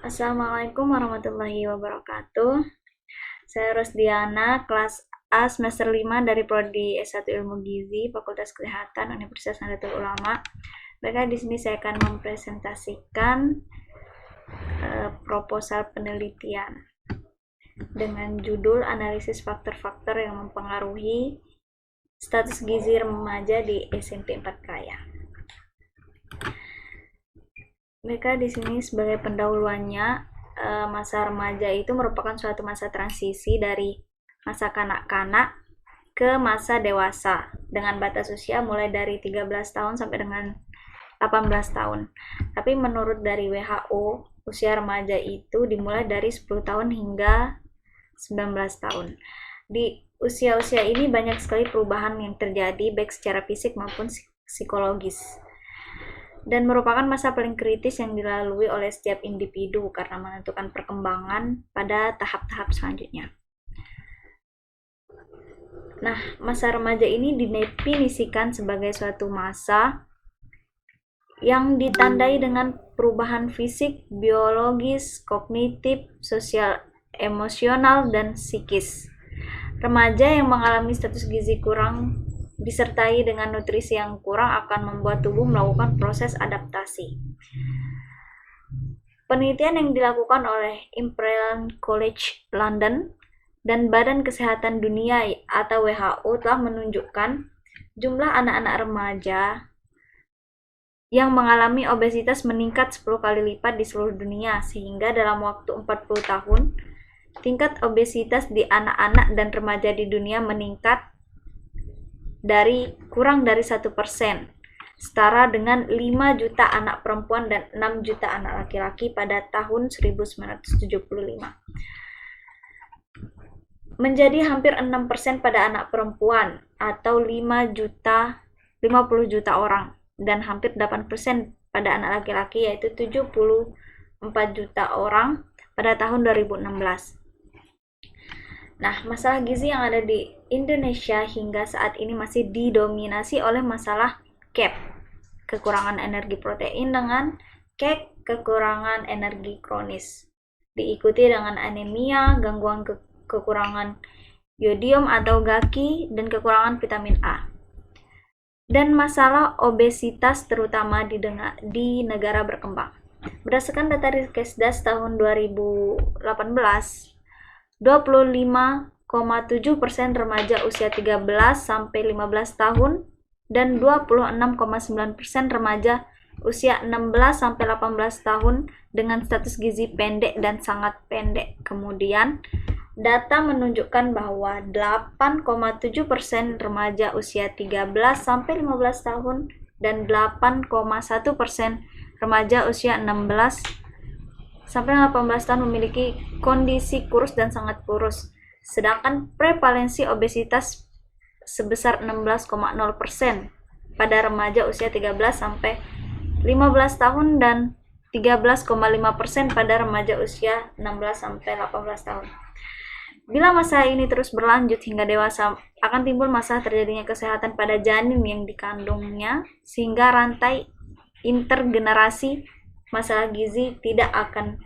Assalamualaikum warahmatullahi wabarakatuh. Saya Rosdiana, kelas A semester 5 dari Prodi S1 Ilmu Gizi, Fakultas Kesehatan Universitas Nahdlatul Ulama. Baiklah, di sini saya akan mempresentasikan proposal penelitian dengan judul analisis faktor-faktor yang mempengaruhi status gizi remaja di SMP 4 Praya. Mereka di sini sebagai pendahuluannya, masa remaja itu merupakan suatu masa transisi dari masa kanak-kanak ke masa dewasa dengan batas usia mulai dari 13 tahun sampai dengan 18 tahun. Tapi menurut dari WHO, usia remaja itu dimulai dari 10 tahun hingga 19 tahun. Di usia-usia ini banyak sekali perubahan yang terjadi baik secara fisik maupun psikologis, dan merupakan masa paling kritis yang dilalui oleh setiap individu karena menentukan perkembangan pada tahap-tahap selanjutnya. Nah, masa remaja ini didefinisikan sebagai suatu masa yang ditandai dengan perubahan fisik, biologis, kognitif, sosial, emosional, dan psikis. Remaja yang mengalami status gizi kurang disertai dengan nutrisi yang kurang akan membuat tubuh melakukan proses adaptasi. Penelitian yang dilakukan oleh Imperial College London dan Badan Kesehatan Dunia atau WHO telah menunjukkan jumlah anak-anak remaja yang mengalami obesitas meningkat 10 kali lipat di seluruh dunia, sehingga dalam waktu 40 tahun tingkat obesitas di anak-anak dan remaja di dunia meningkat dari kurang dari 1%, setara dengan 5 juta anak perempuan dan 6 juta anak laki-laki pada tahun 1975. Menjadi hampir 6% pada anak perempuan atau 50 juta orang, dan hampir 8% pada anak laki-laki yaitu 74 juta orang pada tahun 2016. Nah, masalah gizi yang ada di Indonesia hingga saat ini masih didominasi oleh masalah KEP, kekurangan energi protein, dengan KEK, kekurangan energi kronis. Diikuti dengan anemia, gangguan kekurangan yodium atau GAKI, dan kekurangan vitamin A. Dan masalah obesitas terutama di negara berkembang. Berdasarkan data Riskesdas tahun 2018, 25,7% remaja usia 13 sampai 15 tahun dan 26,9% remaja usia 16 sampai 18 tahun dengan status gizi pendek dan sangat pendek. Kemudian, data menunjukkan bahwa 8,7% remaja usia 13 sampai 15 tahun dan 8,1% remaja usia 16 sampai 18 tahun memiliki kondisi kurus dan sangat kurus, sedangkan prevalensi obesitas sebesar 16,0% pada remaja usia 13 sampai 15 tahun dan 13,5% pada remaja usia 16 sampai 18 tahun. Bila masalah ini terus berlanjut hingga dewasa, akan timbul masalah terjadinya kesehatan pada janin yang dikandungnya, sehingga rantai intergenerasi masalah gizi tidak akan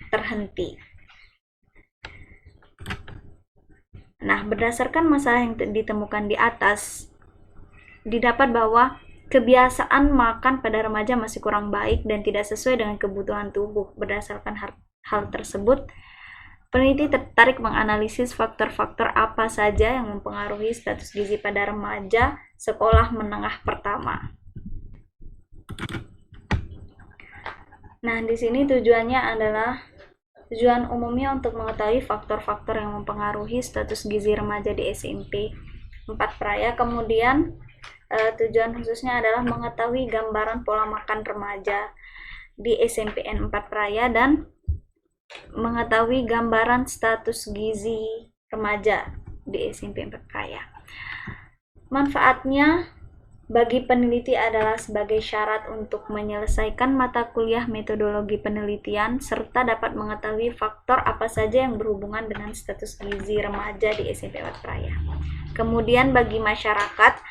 terhenti. Nah, berdasarkan masalah yang ditemukan di atas, didapat bahwa kebiasaan makan pada remaja masih kurang baik dan tidak sesuai dengan kebutuhan tubuh. Berdasarkan hal tersebut, peneliti tertarik menganalisis faktor-faktor apa saja yang mempengaruhi status gizi pada remaja sekolah menengah pertama. Nah, di sini tujuan umumnya untuk mengetahui faktor-faktor yang mempengaruhi status gizi remaja di SMP 4 Praya. Kemudian tujuan khususnya adalah mengetahui gambaran pola makan remaja di SMPN 4 Praya dan mengetahui gambaran status gizi remaja di SMP 4 Praya. Manfaatnya bagi peneliti adalah sebagai syarat untuk menyelesaikan mata kuliah metodologi penelitian serta dapat mengetahui faktor apa saja yang berhubungan dengan status gizi remaja di SMP 4 Praya. Kemudian bagi masyarakat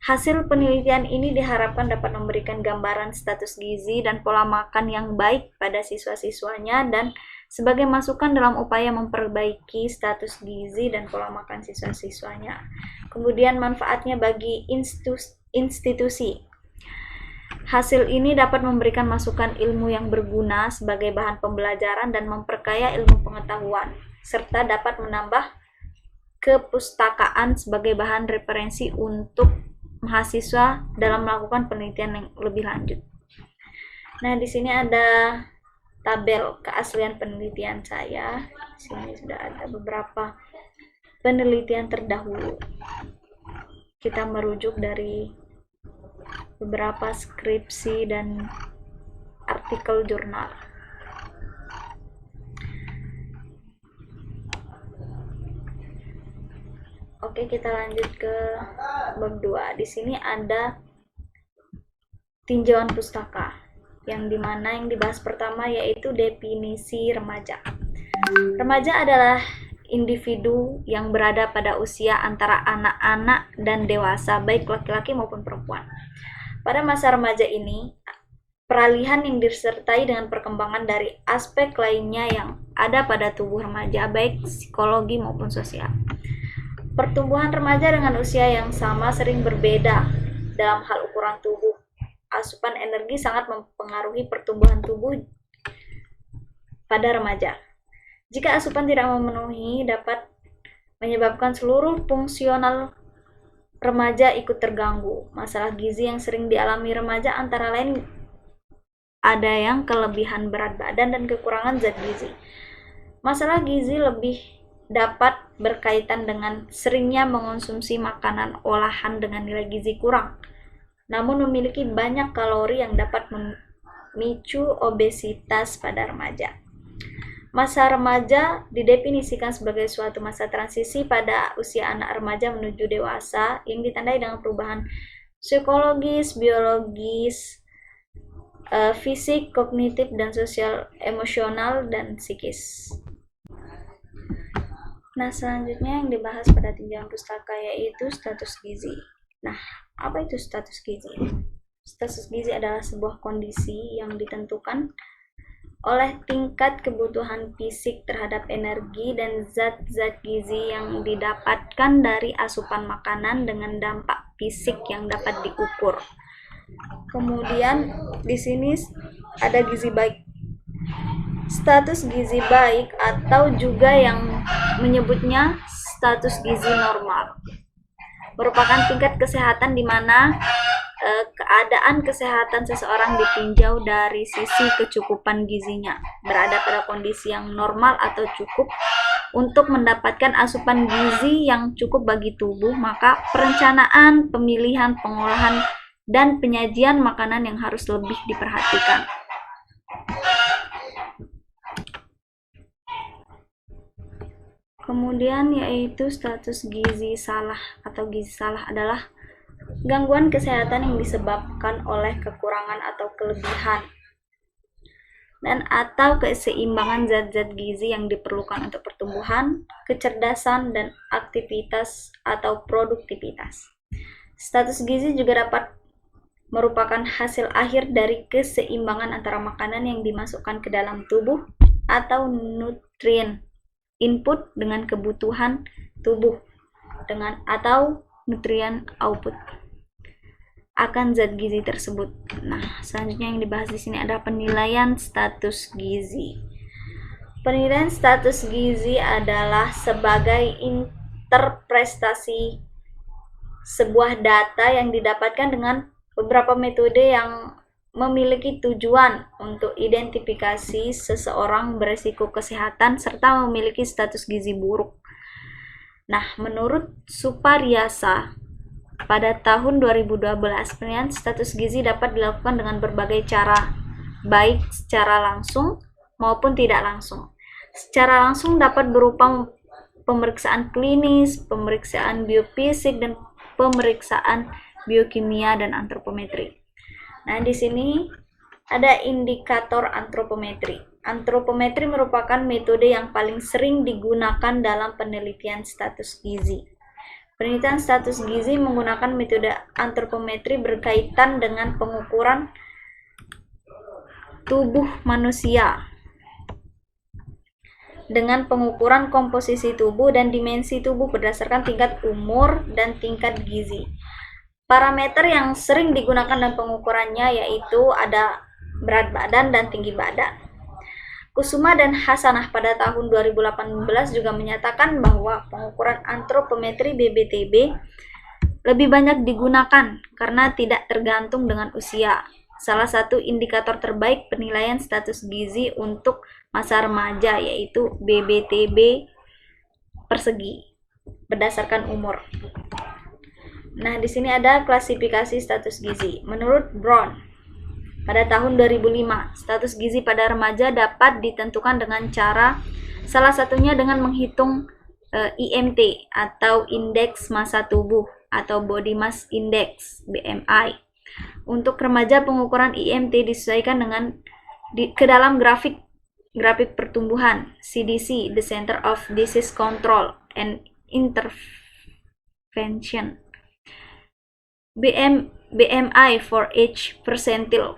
Hasil penelitian ini diharapkan dapat memberikan gambaran status gizi dan pola makan yang baik pada siswa-siswanya dan sebagai masukan dalam upaya memperbaiki status gizi dan pola makan siswa-siswanya. Kemudian manfaatnya bagi institusi. Hasil ini dapat memberikan masukan ilmu yang berguna sebagai bahan pembelajaran dan memperkaya ilmu pengetahuan, serta dapat menambah kepustakaan sebagai bahan referensi untuk mahasiswa dalam melakukan penelitian yang lebih lanjut. Nah, di sini ada tabel keaslian penelitian saya. Di sini sudah ada beberapa penelitian terdahulu. Kita merujuk dari beberapa skripsi dan artikel jurnal. Oke, kita lanjut ke bab 2. Di sini ada tinjauan pustaka, yang dimana yang dibahas pertama yaitu definisi remaja. Remaja adalah individu yang berada pada usia antara anak-anak dan dewasa, baik laki-laki maupun perempuan. Pada masa remaja ini, peralihan yang disertai dengan perkembangan dari aspek lainnya yang ada pada tubuh remaja, baik psikologi maupun sosial. Pertumbuhan remaja dengan usia yang sama sering berbeda dalam hal ukuran tubuh. Asupan energi sangat mempengaruhi pertumbuhan tubuh pada remaja. Jika asupan tidak memenuhi, dapat menyebabkan seluruh fungsional remaja ikut terganggu. Masalah gizi yang sering dialami remaja antara lain ada yang kelebihan berat badan dan kekurangan zat gizi. Masalah gizi lebih dapat berkaitan dengan seringnya mengonsumsi makanan olahan dengan nilai gizi kurang, namun memiliki banyak kalori yang dapat memicu obesitas pada remaja. Masa remaja didefinisikan sebagai suatu masa transisi pada usia anak remaja menuju dewasa yang ditandai dengan perubahan psikologis, biologis, fisik, kognitif, dan sosial, emosional, dan psikis. Nah, selanjutnya yang dibahas pada tinjauan pustaka yaitu status gizi. Nah, apa itu status gizi? Status gizi adalah sebuah kondisi yang ditentukan oleh tingkat kebutuhan fisik terhadap energi dan zat-zat gizi yang didapatkan dari asupan makanan dengan dampak fisik yang dapat diukur. Kemudian di sini ada gizi baik. Status gizi baik atau juga yang menyebutnya status gizi normal merupakan tingkat kesehatan di mana keadaan kesehatan seseorang ditinjau dari sisi kecukupan gizinya, berada pada kondisi yang normal atau cukup untuk mendapatkan asupan gizi yang cukup bagi tubuh. Maka perencanaan, pemilihan, pengolahan, dan penyajian makanan yang harus lebih diperhatikan. Kemudian yaitu status gizi salah atau gizi salah adalah gangguan kesehatan yang disebabkan oleh kekurangan atau kelebihan dan atau keseimbangan zat-zat gizi yang diperlukan untuk pertumbuhan, kecerdasan, dan aktivitas atau produktivitas. Status gizi juga dapat merupakan hasil akhir dari keseimbangan antara makanan yang dimasukkan ke dalam tubuh atau nutrien input dengan kebutuhan tubuh dengan atau nutrien output akan zat gizi tersebut. Nah, selanjutnya yang dibahas di sini adalah penilaian status gizi. Penilaian status gizi adalah sebagai interpretasi sebuah data yang didapatkan dengan beberapa metode yang memiliki tujuan untuk identifikasi seseorang beresiko kesehatan serta memiliki status gizi buruk. Nah, menurut Supariasa, pada tahun 2012, penilaian status gizi dapat dilakukan dengan berbagai cara, baik secara langsung maupun tidak langsung. Secara langsung dapat berupa pemeriksaan klinis, pemeriksaan biofisik, dan pemeriksaan biokimia dan antropometri. Nah, di sini ada indikator antropometri. Antropometri merupakan metode yang paling sering digunakan dalam penelitian status gizi. Penelitian status gizi menggunakan metode antropometri berkaitan dengan pengukuran tubuh manusia dengan pengukuran komposisi tubuh dan dimensi tubuh berdasarkan tingkat umur dan tingkat gizi. Parameter yang sering digunakan dalam pengukurannya yaitu ada berat badan dan tinggi badan. Kusuma dan Hasanah pada tahun 2018 juga menyatakan bahwa pengukuran antropometri BBTB lebih banyak digunakan karena tidak tergantung dengan usia. Salah satu indikator terbaik penilaian status gizi untuk masa remaja yaitu BBTB persegi berdasarkan umur. Nah, di sini ada klasifikasi status gizi. Menurut Brown, pada tahun 2005, status gizi pada remaja dapat ditentukan dengan cara salah satunya dengan menghitung IMT atau indeks massa tubuh atau body mass index BMI. Untuk remaja pengukuran IMT disesuaikan dengan ke dalam grafik pertumbuhan CDC, the Center of Disease Control and Intervention. BMI for age percentile.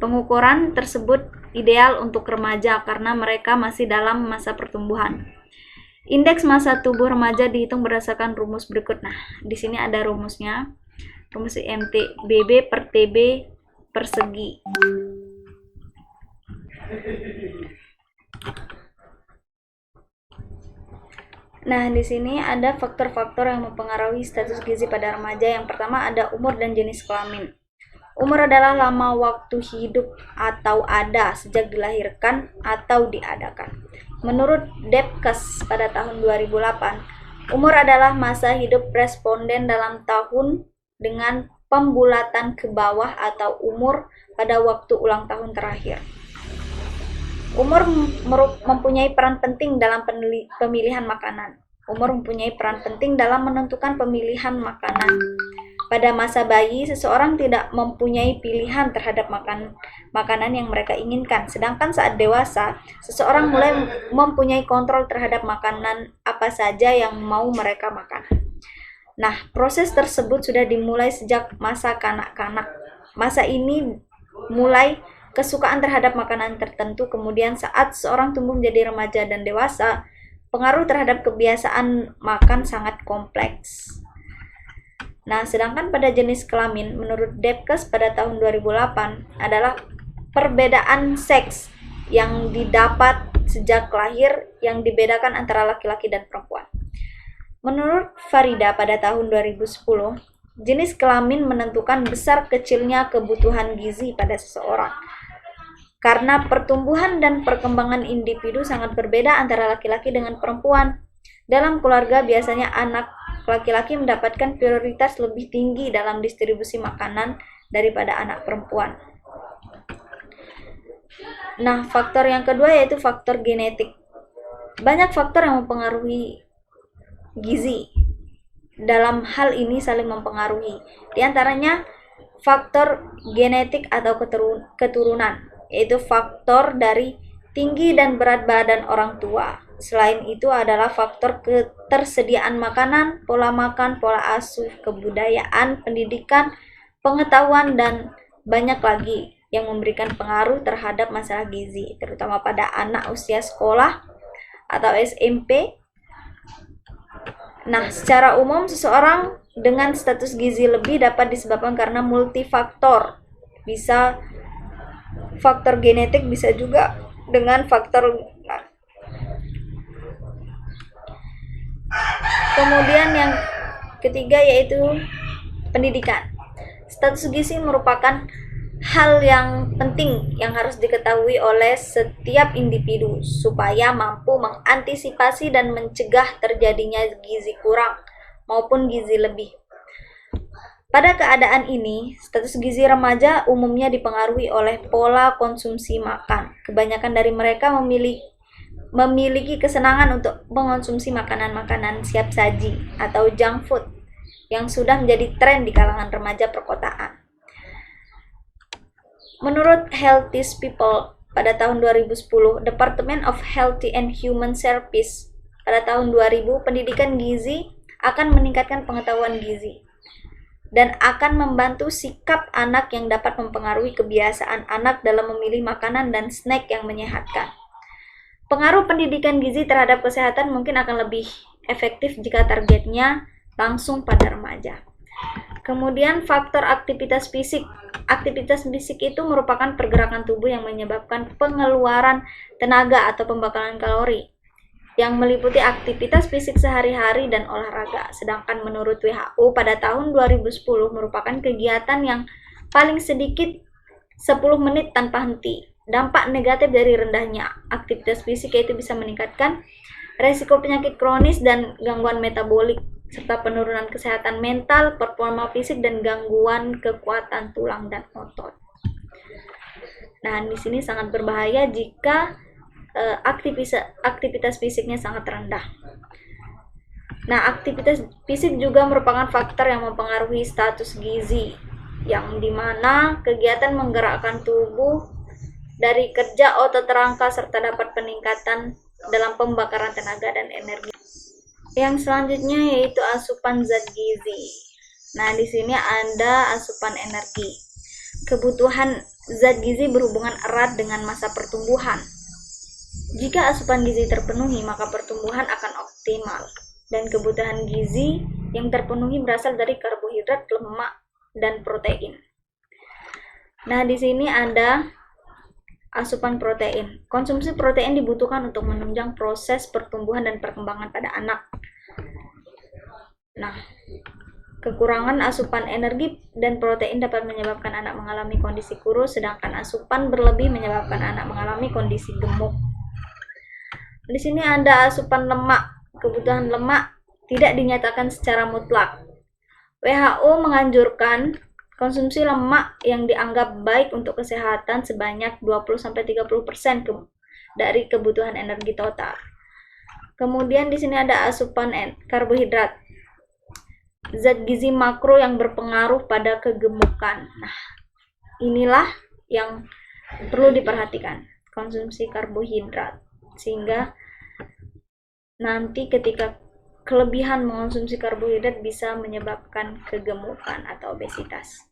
Pengukuran tersebut ideal untuk remaja karena mereka masih dalam masa pertumbuhan. Indeks massa tubuh remaja dihitung berdasarkan rumus berikut. Nah, di sini ada rumusnya. Rumus IMT BB per TB persegi. Nah, di sini ada faktor-faktor yang mempengaruhi status gizi pada remaja. Yang pertama ada umur dan jenis kelamin. Umur adalah lama waktu hidup atau ada sejak dilahirkan atau diadakan. Menurut Debkes pada tahun 2008, umur adalah masa hidup responden dalam tahun dengan pembulatan ke bawah atau umur pada waktu ulang tahun terakhir. Umur mempunyai peran penting dalam pemilihan makanan. Umur mempunyai peran penting dalam menentukan pemilihan makanan. Pada masa bayi, seseorang tidak mempunyai pilihan terhadap makanan yang mereka inginkan. Sedangkan saat dewasa, seseorang mulai mempunyai kontrol terhadap makanan apa saja yang mau mereka makan. Nah, proses tersebut sudah dimulai sejak masa kanak-kanak. Masa ini mulai kesukaan terhadap makanan tertentu, kemudian saat seorang tumbuh menjadi remaja dan dewasa, pengaruh terhadap kebiasaan makan sangat kompleks. Nah, sedangkan pada jenis kelamin, menurut Debkes pada tahun 2008 adalah perbedaan seks yang didapat sejak lahir yang dibedakan antara laki-laki dan perempuan. Menurut Farida pada tahun 2010, jenis kelamin menentukan besar kecilnya kebutuhan gizi pada seseorang. Karena pertumbuhan dan perkembangan individu sangat berbeda antara laki-laki dengan perempuan. Dalam keluarga biasanya anak laki-laki mendapatkan prioritas lebih tinggi dalam distribusi makanan daripada anak perempuan. Nah, faktor yang kedua yaitu faktor genetik. Banyak faktor yang mempengaruhi gizi. Dalam hal ini saling mempengaruhi. Di antaranya faktor genetik atau keturunan, yaitu faktor dari tinggi dan berat badan orang tua. Selain itu adalah faktor ketersediaan makanan, pola makan, pola asuh, kebudayaan, pendidikan, pengetahuan, dan banyak lagi yang memberikan pengaruh terhadap masalah gizi, terutama pada anak usia sekolah atau SMP. Nah, secara umum seseorang dengan status gizi lebih dapat disebabkan karena multifaktor. Bisa faktor genetik, bisa juga dengan faktor. Kemudian yang ketiga yaitu pendidikan. Status gizi merupakan hal yang penting yang harus diketahui oleh setiap individu supaya mampu mengantisipasi dan mencegah terjadinya gizi kurang maupun gizi lebih. Pada keadaan ini, status gizi remaja umumnya dipengaruhi oleh pola konsumsi makan. Kebanyakan dari mereka memiliki kesenangan untuk mengonsumsi makanan-makanan siap saji atau junk food yang sudah menjadi tren di kalangan remaja perkotaan. Menurut Healthiest People pada tahun 2010, Department of Healthy and Human Services pada tahun 2000, pendidikan gizi akan meningkatkan pengetahuan gizi dan akan membantu sikap anak yang dapat mempengaruhi kebiasaan anak dalam memilih makanan dan snack yang menyehatkan. Pengaruh pendidikan gizi terhadap kesehatan mungkin akan lebih efektif jika targetnya langsung pada remaja. Kemudian faktor aktivitas fisik. Aktivitas fisik itu merupakan pergerakan tubuh yang menyebabkan pengeluaran tenaga atau pembakaran kalori yang meliputi aktivitas fisik sehari-hari dan olahraga. Sedangkan menurut WHO pada tahun 2010 merupakan kegiatan yang paling sedikit 10 menit tanpa henti. Dampak negatif dari rendahnya aktivitas fisik yaitu bisa meningkatkan resiko penyakit kronis dan gangguan metabolik, serta penurunan kesehatan mental, performa fisik, dan gangguan kekuatan tulang dan otot. Nah, di sini sangat berbahaya jika aktivitas fisiknya sangat rendah. Nah, aktivitas fisik juga merupakan faktor yang mempengaruhi status gizi, yang dimana kegiatan menggerakkan tubuh dari kerja otot rangka serta dapat peningkatan dalam pembakaran tenaga dan energi. Yang selanjutnya yaitu asupan zat gizi. Nah, di sini ada asupan energi. Kebutuhan zat gizi berhubungan erat dengan masa pertumbuhan. Jika asupan gizi terpenuhi, maka pertumbuhan akan optimal. Dan kebutuhan gizi yang terpenuhi berasal dari karbohidrat, lemak, dan protein. Nah, di sini ada asupan protein. Konsumsi protein dibutuhkan untuk menunjang proses pertumbuhan dan perkembangan pada anak. Nah, kekurangan asupan energi dan protein dapat menyebabkan anak mengalami kondisi kurus, sedangkan asupan berlebih menyebabkan anak mengalami kondisi gemuk. Di sini ada asupan lemak. Kebutuhan lemak tidak dinyatakan secara mutlak. WHO menganjurkan konsumsi lemak yang dianggap baik untuk kesehatan sebanyak 20-30% dari kebutuhan energi total. Kemudian di sini ada asupan karbohidrat. Zat gizi makro yang berpengaruh pada kegemukan. Nah, inilah yang perlu diperhatikan, konsumsi karbohidrat, sehingga nanti ketika kelebihan mengonsumsi karbohidrat bisa menyebabkan kegemukan atau obesitas.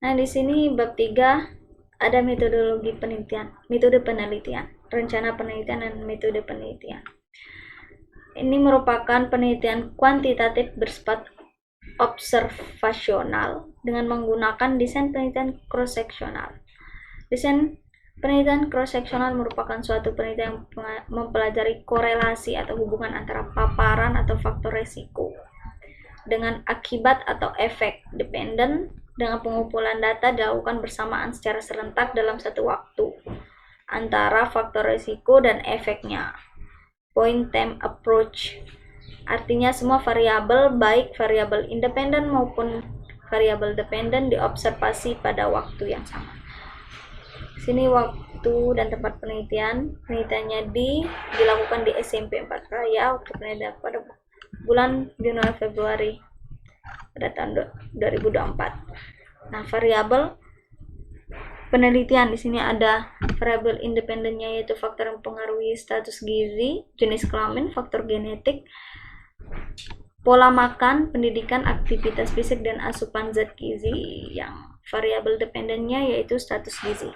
Nah, di sini bab 3 ada metode penelitian, rencana penelitian dan metode penelitian. Ini merupakan penelitian kuantitatif bersifat observasional dengan menggunakan desain penelitian cross-seksional. Desain penelitian cross-seksional merupakan suatu penelitian yang mempelajari korelasi atau hubungan antara paparan atau faktor resiko dengan akibat atau efek dependen dengan pengumpulan data dilakukan bersamaan secara serentak dalam satu waktu antara faktor resiko dan efeknya. Point time approach, artinya semua variabel baik variabel independen maupun variabel dependen diobservasi pada waktu yang sama. Sini waktu dan tempat penelitiannya dilakukan di SMP 4 Raya. Waktu penelitian pada bulan Januari Februari pada tahun 2024. Nah, variabel penelitian di sini ada variabel independennya yaitu faktor yang mempengaruhi status gizi, jenis kelamin, faktor genetik, pola makan, pendidikan, aktivitas fisik, dan asupan zat gizi. Yang variabel dependennya yaitu status gizi.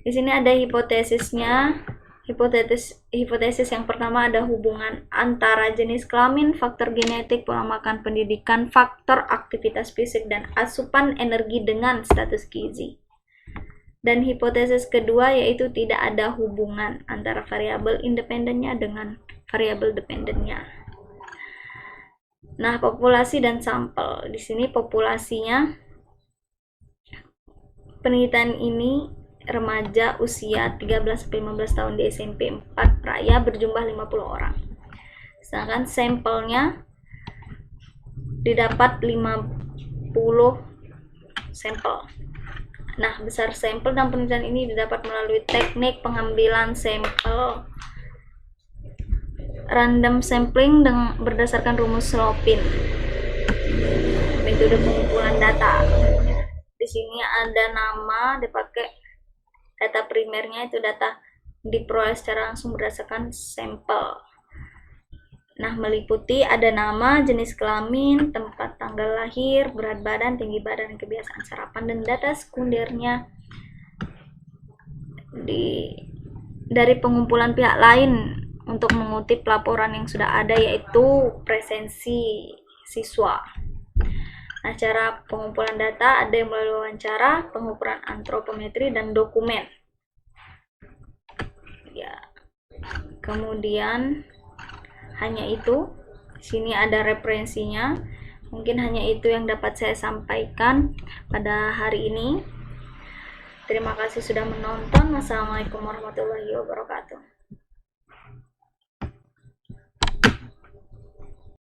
Di sini ada hipotesisnya. Hipotesis yang pertama ada hubungan antara jenis kelamin, faktor genetik, pola makan, pendidikan, faktor aktivitas fisik, dan asupan energi dengan status gizi. Dan hipotesis kedua yaitu tidak ada hubungan antara variabel independennya dengan variabel dependennya. Nah, populasi dan sampel. Di sini populasinya penelitian ini remaja usia 13-15 tahun di SMP 4 Raya berjumlah 50 orang. Sedangkan sampelnya didapat 50 sampel. Nah, besar sampel dan penelitian ini didapat melalui teknik pengambilan sampel random sampling dengan berdasarkan rumus Slopin. Metode pengumpulan data. Di sini ada nama dipakai data primernya itu data diperoleh secara langsung berdasarkan sampel. Nah, meliputi ada nama, jenis kelamin, tempat tanggal lahir, berat badan, tinggi badan, kebiasaan sarapan, dan data sekundernya dari pengumpulan pihak lain untuk mengutip laporan yang sudah ada, yaitu presensi siswa. Nah, cara pengumpulan data ada yang melalui wawancara, pengukuran antropometri, dan dokumen. Ya, kemudian hanya itu. Sini ada referensinya. Mungkin hanya itu yang dapat saya sampaikan pada hari ini. Terima kasih sudah menonton. Wassalamualaikum warahmatullahi wabarakatuh.